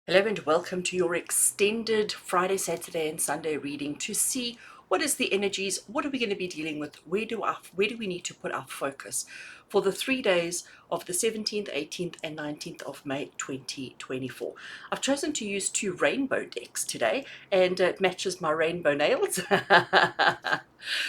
Hello and welcome to your extended Friday, Saturday and Sunday reading to see what is the energies, what are we going to be dealing with, where do we need to put our focus for the 3 days of the 17th, 18th and 19th of May 2024. I've chosen to use two rainbow decks today and it matches my rainbow nails.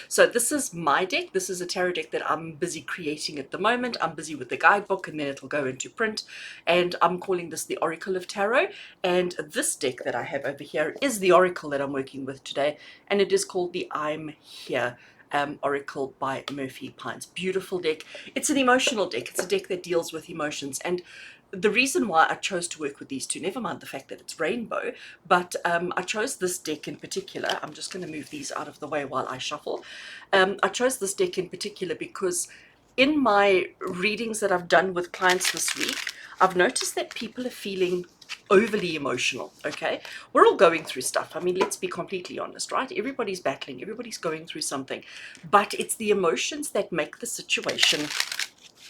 So this is my deck. This is a tarot deck that I'm busy creating at the moment. I'm busy with the guidebook and then it'll go into print, and I'm calling this the Oracle of Tarot. And this deck that I have over here is the Oracle that I'm working with today, and it is called the I'm Here Oracle by Murphy Pines. Beautiful deck. It's an emotional deck. It's a deck that deals with emotions, and the reason why I chose to work with these two, never mind the fact that it's rainbow, but I chose this deck in particular. I'm just going to move these out of the way while I shuffle. I chose this deck in particular because in my readings that I've done with clients this week, I've noticed that people are feeling overly emotional. Okay, we're all going through stuff. I mean, let's be completely honest, right? Everybody's battling, everybody's going through something, but it's the emotions that make the situation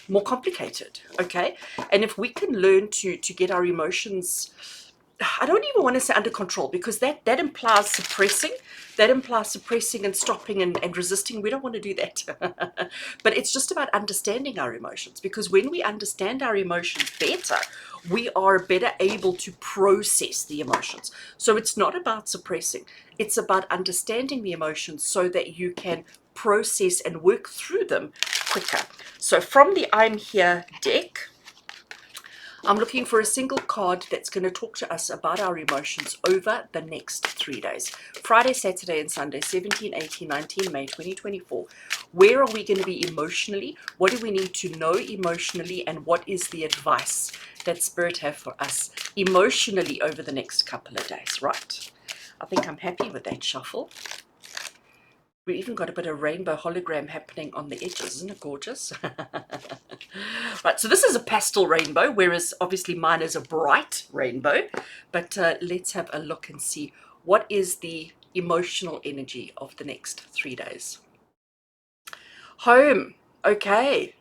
more complicated. Okay, and if we can learn to get our emotions, I don't even want to say under control, because that implies suppressing. That implies suppressing and stopping and resisting. We don't want to do that. But it's just about understanding our emotions, because when we understand our emotions better, we are better able to process the emotions. So it's not about suppressing. It's about understanding the emotions so that you can process and work through them quicker. So from the I'm Here deck, I'm looking for a single card that's going to talk to us about our emotions over the next 3 days. Friday, Saturday and Sunday, 17, 18, 19 May 2024. Where are we going to be emotionally? What do we need to know emotionally? And what is the advice that Spirit have for us emotionally over the next couple of days? Right. I think I'm happy with that shuffle. We even got a bit of rainbow hologram happening on the edges. Isn't it gorgeous? Right, so this is a pastel rainbow, whereas obviously mine is a bright rainbow. But let's have a look and see what is the emotional energy of the next 3 days. Home. Okay.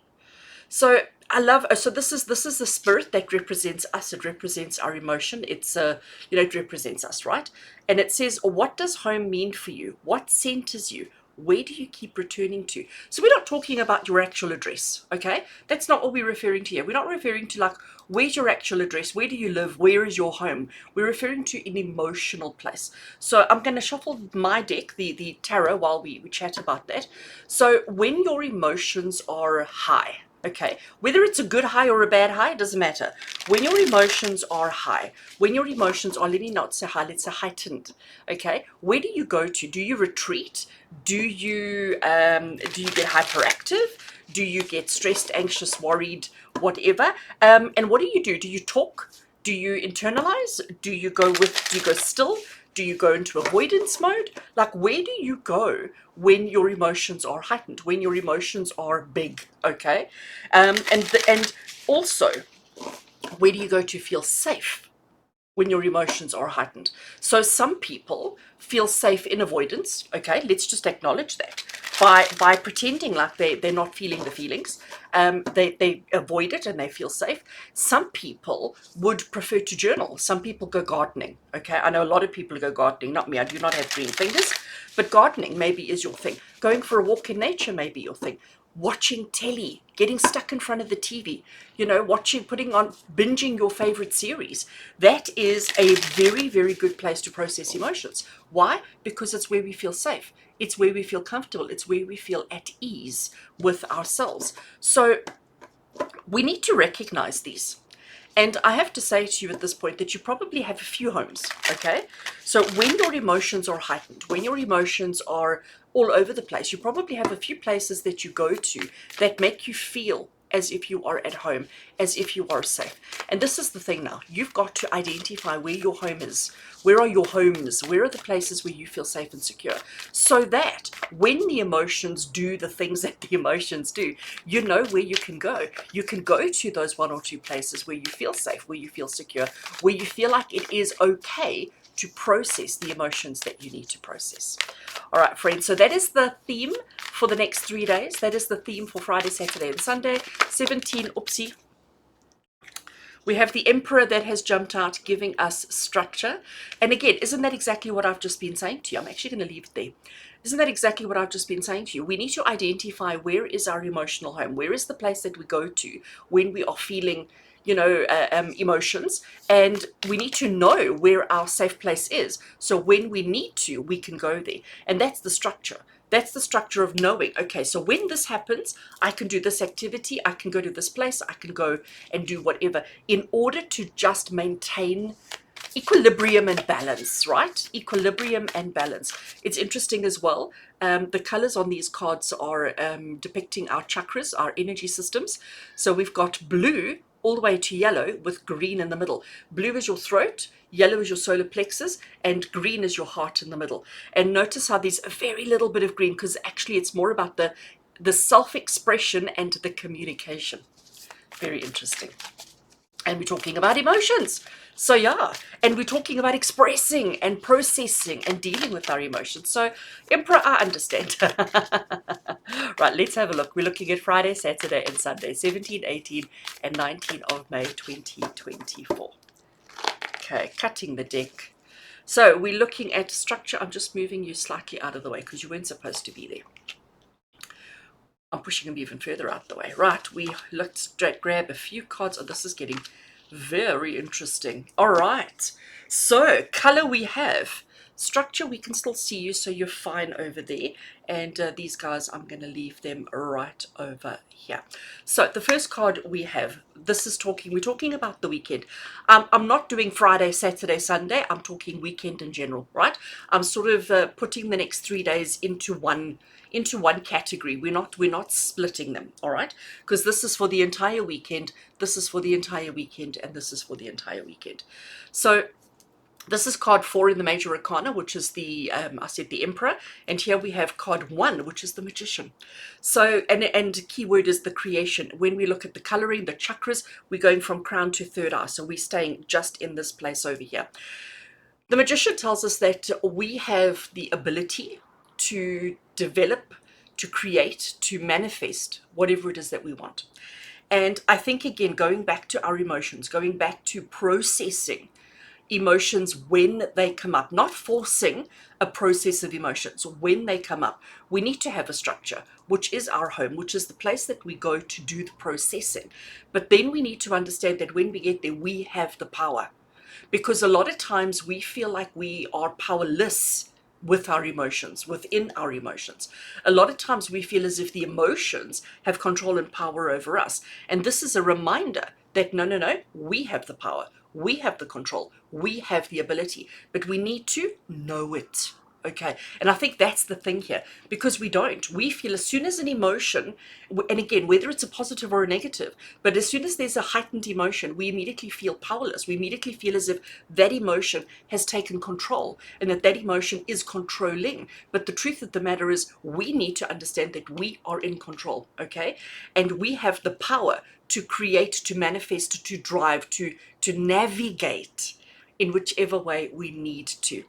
So I love, so this is the spirit that represents us. It represents our emotion. It's it represents us, right? And it says, what does home mean for you? What centers you? Where do you keep returning to? So we're not talking about your actual address, okay? That's not what we're referring to here. We're not referring to like, where's your actual address? Where do you live? Where is your home? We're referring to an emotional place. So I'm going to shuffle my deck, the tarot, while we chat about that. So when your emotions are high, okay, whether it's a good high or a bad high, it doesn't matter. When your emotions are high, when your emotions are, let me not say high, let's say heightened, okay, where do you go to? Do you retreat? Do you get hyperactive? Do you get stressed, anxious, worried, whatever? And what do you do? Do you talk? Do you internalize? Do you go still? Do you go into avoidance mode? Like, where do you go when your emotions are heightened, when your emotions are big? Okay, and also, where do you go to feel safe when your emotions are heightened? So some people feel safe in avoidance. Okay, let's just acknowledge that by pretending like they're not feeling the feelings. They avoid it and they feel safe. Some people would prefer to journal. Some people go gardening. Okay, I know a lot of people go gardening. Not me. I do not have green fingers, but gardening maybe is your thing. Going for a walk in nature may be your thing. Watching telly, getting stuck in front of the TV, binging your favorite series. That is a very, very good place to process emotions. Why? Because it's where we feel safe. It's where we feel comfortable. It's where we feel at ease with ourselves. So we need to recognize these. And I have to say to you at this point that you probably have a few homes, okay? So when your emotions are heightened, when your emotions are all over the place, you probably have a few places that you go to that make you feel as if you are at home, as if you are safe. And this is the thing now. You've got to identify where your home is. Where are your homes? Where are the places where you feel safe and secure? So that when the emotions do the things that the emotions do, you know where you can go. You can go to those one or two places where you feel safe, where you feel secure, where you feel like it is okay to process the emotions that you need to process. All right, friends, so that is the theme for the next 3 days. That is the theme for Friday, Saturday, and Sunday. 17, oopsie. We have the Emperor that has jumped out, giving us structure. And again, isn't that exactly what I've just been saying to you? I'm actually going to leave it there. Isn't that exactly what I've just been saying to you? We need to identify where is our emotional home? Where is the place that we go to when we are feeling, emotions? And we need to know where our safe place is. So when we need to, we can go there. And that's the structure. That's the structure of knowing, okay, so when this happens, I can do this activity, I can go to this place, I can go and do whatever in order to just maintain equilibrium and balance, right? Equilibrium and balance. It's interesting as well. The colors on these cards are depicting our chakras, our energy systems. So we've got blue all the way to yellow with green in the middle. Blue is your throat, yellow is your solar plexus, and green is your heart in the middle. And notice how there's a very little bit of green, because actually it's more about the self-expression and the communication. Very interesting. And we're talking about emotions. So yeah, and we're talking about expressing and processing and dealing with our emotions. So Emperor, I understand. Right, let's have a look. We're looking at Friday, Saturday, and Sunday, 17, 18, and 19 of May 2024. Okay, cutting the deck. So we're looking at structure. I'm just moving you slightly out of the way because you weren't supposed to be there. I'm pushing them even further out the way. Right, let's grab a few cards. Oh, this is getting very interesting. All right, so color we have. Structure, we can still see you, so you're fine over there. And these guys, I'm going to leave them right over here. So the first card we have, we're talking about the weekend. I'm not doing Friday, Saturday, Sunday. I'm talking weekend in general, right? I'm sort of putting the next 3 days into one category. We're not splitting them, all right? Because this is for the entire weekend, this is for the entire weekend, and this is for the entire weekend. So this is card 4 in the Major Arcana, which is the the Emperor, and here we have card 1, which is the Magician. So and keyword is the creation. When we look at the coloring, the chakras, we're going from crown to third eye, so we're staying just in this place over here. The Magician tells us that we have the ability to develop, to create, to manifest whatever it is that we want. And I think, again, going back to our emotions, going back to processing emotions when they come up, not forcing a process of emotions. When they come up, we need to have a structure, which is our home, which is the place that we go to do the processing. But then we need to understand that when we get there, we have the power. Because a lot of times we feel like we are powerless with our emotions, within our emotions. A lot of times we feel as if the emotions have control and power over us. And this is a reminder that no, we have the power, we have the control, we have the ability, but we need to know it. Okay, and I think that's the thing here, because we don't. We feel as soon as an emotion, and again, whether it's a positive or a negative, but as soon as there's a heightened emotion, we immediately feel powerless. We immediately feel as if that emotion has taken control and that emotion is controlling. But the truth of the matter is, we need to understand that we are in control, okay? And we have the power to create, to manifest, to drive, to navigate in whichever way we need to.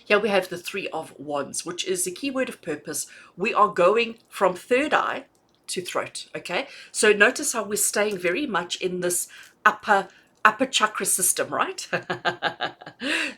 Here we have the 3 of Wands, which is the keyword of purpose. We are going from third eye to throat, okay? So notice how we're staying very much in this upper chakra system, right?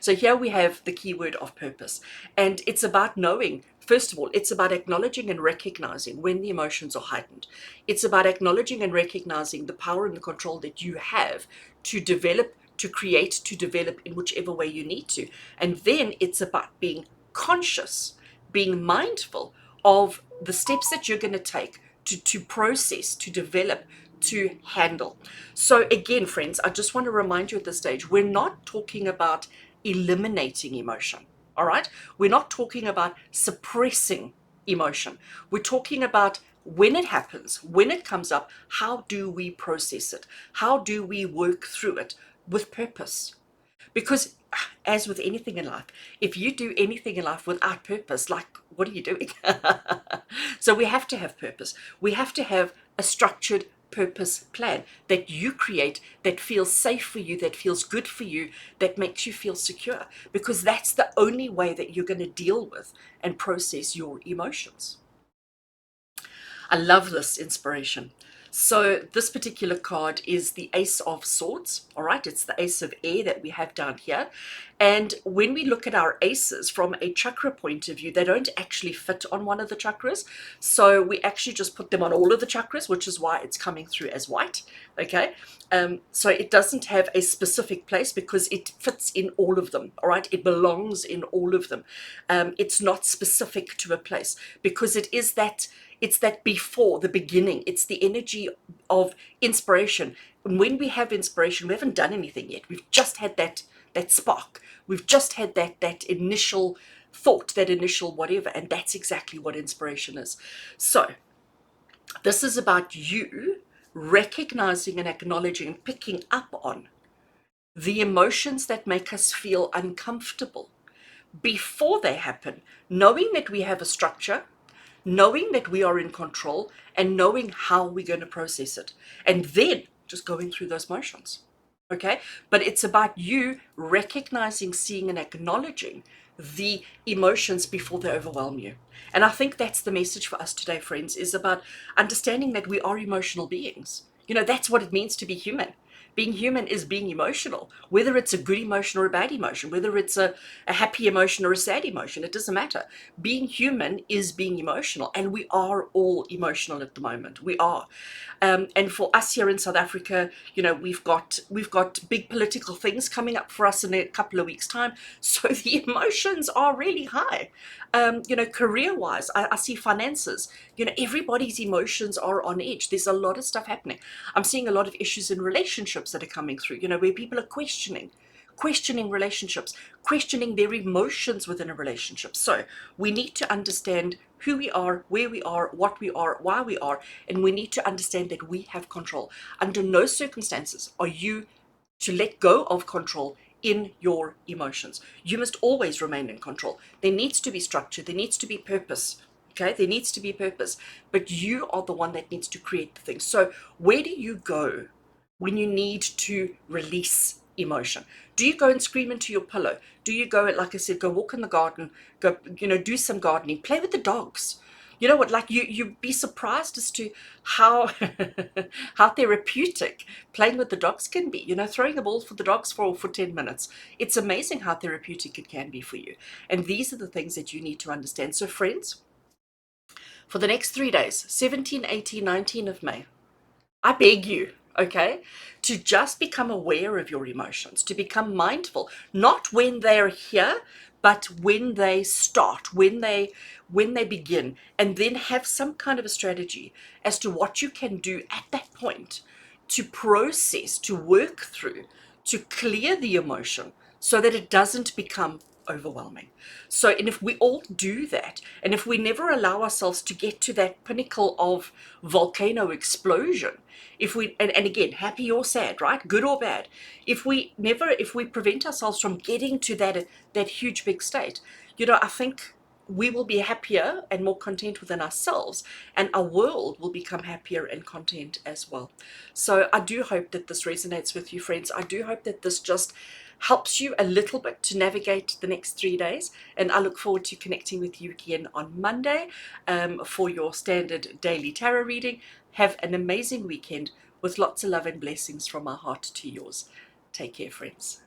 So here we have the keyword of purpose. And it's about knowing, first of all, it's about acknowledging and recognizing when the emotions are heightened. It's about acknowledging and recognizing the power and the control that you have to develop, to create, to develop in whichever way you need to. And then it's about being conscious, being mindful of the steps that you're going to take to process, to develop, to handle. So again, friends, I just want to remind you at this stage, we're not talking about eliminating emotion, all right? We're not talking about suppressing emotion. We're talking about when it happens, when it comes up, how do we process it? How do we work through it with purpose? Because as with anything in life, if you do anything in life without purpose, like, what are you doing? So we have to have purpose. We have to have a structured purpose plan that you create, that feels safe for you, that feels good for you, that makes you feel secure, because that's the only way that you're going to deal with and process your emotions. I love this inspiration. So this particular card is the Ace of Swords, all right? It's the Ace of Air that we have down here. And when we look at our aces from a chakra point of view, they don't actually fit on one of the chakras. So we actually just put them on all of the chakras, which is why it's coming through as white, okay? So it doesn't have a specific place because it fits in all of them, all right? It belongs in all of them. It's not specific to a place because it's that before the beginning. It's the energy of inspiration. And when we have inspiration, we haven't done anything yet. We've just had that spark. We've just had that initial thought, that initial whatever, and that's exactly what inspiration is. So this is about you recognizing and acknowledging and picking up on the emotions that make us feel uncomfortable before they happen, knowing that we have a structure, knowing that we are in control, and knowing how we're going to process it, and then just going through those motions. Okay, but it's about you recognizing, seeing, and acknowledging the emotions before they overwhelm you. And I think that's the message for us today, friends, is about understanding that we are emotional beings. That's what it means to be human. Being human is being emotional, whether it's a good emotion or a bad emotion, whether it's a happy emotion or a sad emotion, it doesn't matter. Being human is being emotional, and we are all emotional at the moment. We are. And for us here in South Africa, we've got big political things coming up for us in a couple of weeks' time. So the emotions are really high. Career-wise, I see finances. Everybody's emotions are on edge. There's a lot of stuff happening. I'm seeing a lot of issues in relationships that are coming through, where people are questioning relationships, questioning their emotions within a relationship. So we need to understand who we are, where we are, what we are, why we are, and we need to understand that we have control. Under no circumstances are you to let go of control in your emotions. You must always remain in control. There needs to be structure, there needs to be purpose. Okay, there needs to be purpose, but you are the one that needs to create the things. So where do you go when you need to release emotion? Do you go and scream into your pillow? Do you go, like I said, go walk in the garden, go, do some gardening, play with the dogs? You know what, like you'd be surprised as to how how therapeutic playing with the dogs can be. Throwing the ball for the dogs for 10 minutes. It's amazing how therapeutic it can be for you. And these are the things that you need to understand. So friends, for the next 3 days, 17, 18, 19 of May, I beg you, okay, to just become aware of your emotions, to become mindful, not when they're here, but when they start, when they begin, and then have some kind of a strategy as to what you can do at that point to process, to work through, to clear the emotion so that it doesn't become overwhelming. So, and if we all do that, and if we never allow ourselves to get to that pinnacle of volcano explosion, and again, happy or sad, right? Good or bad, if we prevent ourselves from getting to that huge big state, I think we will be happier and more content within ourselves, and our world will become happier and content as well. So I do hope that this resonates with you, friends. I do hope that this just helps you a little bit to navigate the next 3 days, and I look forward to connecting with you again on Monday for your standard daily tarot reading. Have an amazing weekend with lots of love and blessings from my heart to yours. Take care, friends.